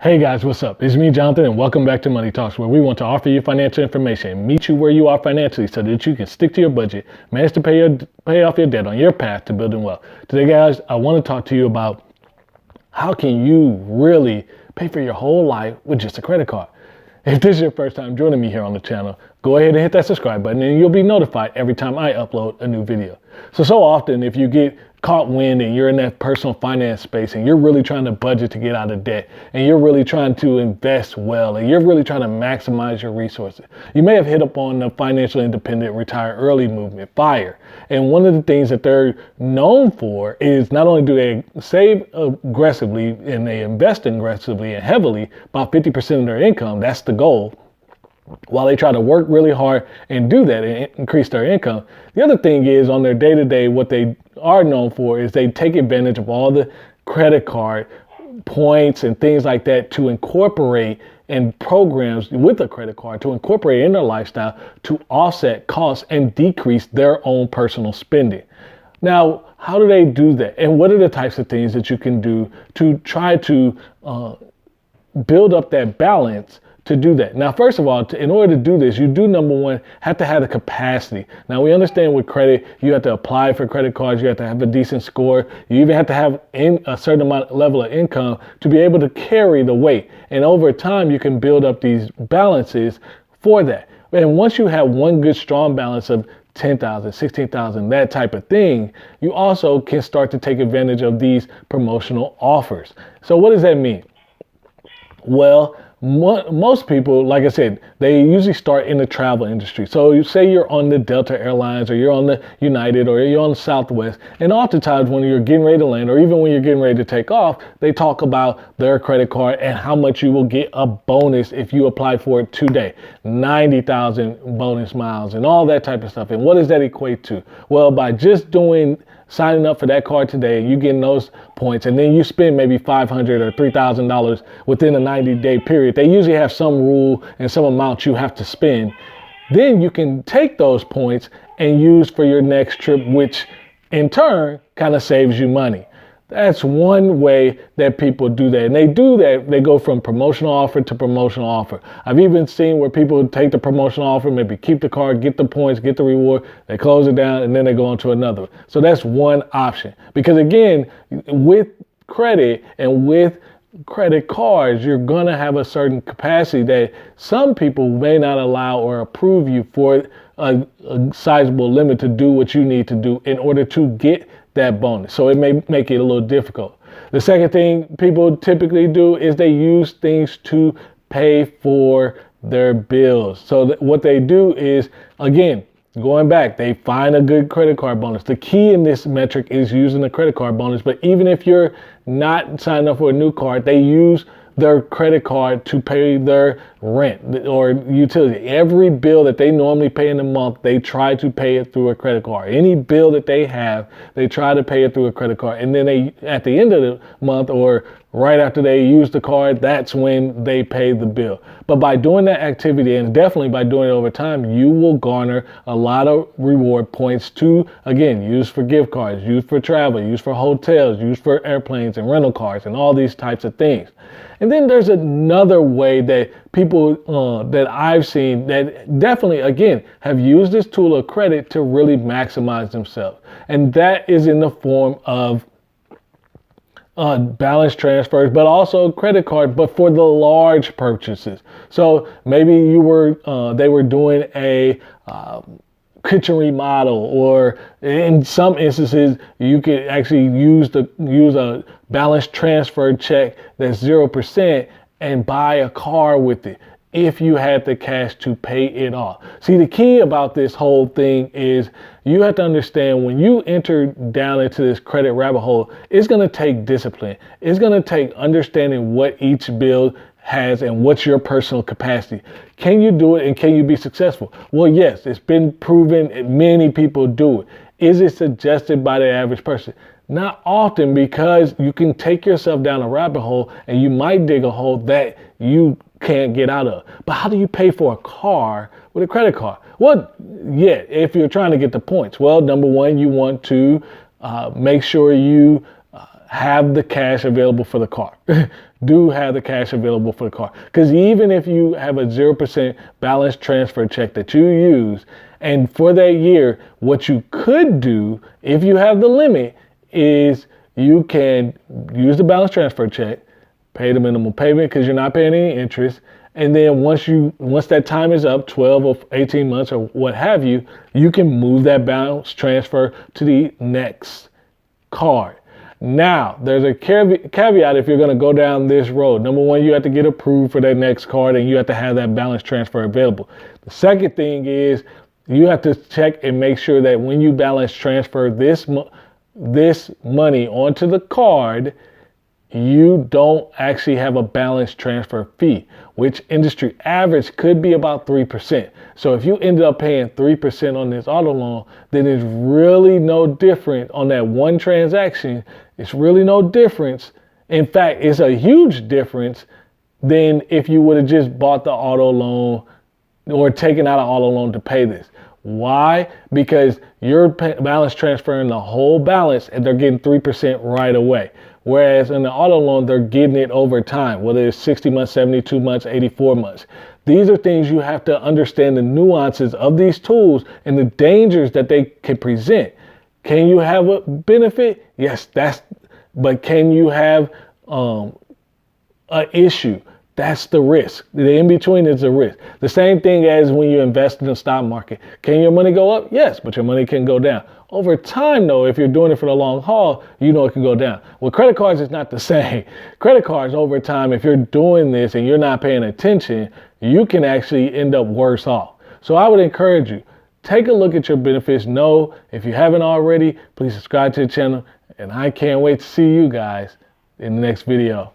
Hey guys, what's up? It's me, Jonathan, and welcome back to Money Talks, where we want to offer you financial information and meet you where you are financially so that you can stick to your budget, manage to pay off your debt on your path to building wealth. Today, guys, I want to talk to you about how can you really pay for your whole life with just a credit card. If this is your first time joining me here on the channel, go ahead and hit that subscribe button and you'll be notified every time I upload a new video. So often if you get caught wind and you're in that personal finance space and you're really trying to budget to get out of debt and you're really trying to invest well and you're really trying to maximize your resources, you may have hit up on the financial independent retire early movement, FIRE. And one of the things that they're known for is not only do they save aggressively and they invest aggressively and heavily, about 50% of their income, that's the goal, while they try to work really hard and do that and increase their income. The other thing is on their day-to-day, what they are known for is they take advantage of all the credit card points and things like that to incorporate and programs with a credit card to incorporate in their lifestyle to offset costs and decrease their own personal spending. Now, how do they do that? And what are the types of things that you can do to try to build up that balance to do that? Now, first of all, in order to do this, you do, number one, have to have the capacity. Now, we understand with credit, you have to apply for credit cards. You have to have a decent score. You even have to have a certain level of income to be able to carry the weight. And over time, you can build up these balances for that. And once you have one good, strong balance of 10,000, 16,000, that type of thing, you also can start to take advantage of these promotional offers. So what does that mean? Well, most people, like I said, they usually start in the travel industry. So you say you're on the Delta Airlines or you're on the United or you're on the Southwest. And oftentimes when you're getting ready to land or even when you're getting ready to take off, they talk about their credit card and how much you will get a bonus if you apply for it today. 90,000 bonus miles and all that type of stuff. And what does that equate to? Well, by just signing up for that card today, you getting those points, and then you spend maybe $500 or $3,000 within a 90-day period. They usually have some rule and some amount you have to spend. Then you can take those points and use for your next trip, which in turn kind of saves you money. That's one way that people do that. And they do that, they go from promotional offer to promotional offer. I've even seen where people take the promotional offer, maybe keep the card, get the points, get the reward, they close it down, and then they go on to another. So that's one option. Because again, with credit and with credit cards, you're going to have a certain capacity that some people may not allow or approve you for a sizable limit to do what you need to do in order to get that bonus. So it may make it a little difficult. The second thing people typically do is they use things to pay for their bills. So what they do is, again, going back, they find a good credit card bonus. The key in this metric is using the credit card bonus. But even if you're not signing up for a new card, they use their credit card to pay their rent or utility. Every bill that they normally pay in a month, they try to pay it through a credit card. Any bill that they have, they try to pay it through a credit card. And then they, at the end of the month or right after they use the card, that's when they pay the bill. But by doing that activity, and definitely by doing it over time, you will garner a lot of reward points to, again, use for gift cards, use for travel, use for hotels, use for airplanes and rental cars and all these types of things. And then there's another way that people that I've seen that definitely, again, have used this tool of credit to really maximize themselves. And that is in the form of balance transfers, but also credit card, but for the large purchases. So maybe they were doing a kitchen remodel, or in some instances, you could actually use a balance transfer check that's 0% and buy a car with it if you had the cash to pay it off. See, the key about this whole thing is you have to understand when you enter down into this credit rabbit hole, it's going to take discipline. It's going to take understanding what each bill has and what's your personal capacity. Can you do it and can you be successful? Well, yes, it's been proven. Many people do it. Is it suggested by the average person? Not often, because you can take yourself down a rabbit hole and you might dig a hole that you can't get out of. But how do you pay for a car with a credit card? Well, yeah, if you're trying to get the points. Well, number one, you want to make sure you have the cash available for the car. Do have the cash available for the car. Because even if you have a 0% balance transfer check that you use, and for that year, what you could do, if you have the limit, is you can use the balance transfer check, pay the minimum payment because you're not paying any interest, and then once that time is up, 12 or 18 months or what have you, you can move that balance transfer to the next card. Now, there's a caveat if you're going to go down this road. Number one, you have to get approved for that next card, and you have to have that balance transfer available. The second thing is you have to check and make sure that when you balance transfer this money onto the card, you don't actually have a balance transfer fee, which industry average could be about 3%. So if you ended up paying 3% on this auto loan, then it's really no different on that one transaction. It's really no difference. In fact, it's a huge difference than if you would have just bought the auto loan or taken out an auto loan to pay this. Why? Because you're balance transferring the whole balance and they're getting 3% right away. Whereas in the auto loan, they're getting it over time, whether it's 60 months, 72 months, 84 months. These are things you have to understand the nuances of these tools and the dangers that they can present. Can you have a benefit? Yes, but can you have an issue? That's the risk. The in-between is the risk. The same thing as when you invest in the stock market. Can your money go up? Yes, but your money can go down. Over time, though, if you're doing it for the long haul, you know it can go down. With credit cards, it's not the same. Credit cards, over time, if you're doing this and you're not paying attention, you can actually end up worse off. So I would encourage you, take a look at your benefits. Know, if you haven't already, please subscribe to the channel. And I can't wait to see you guys in the next video.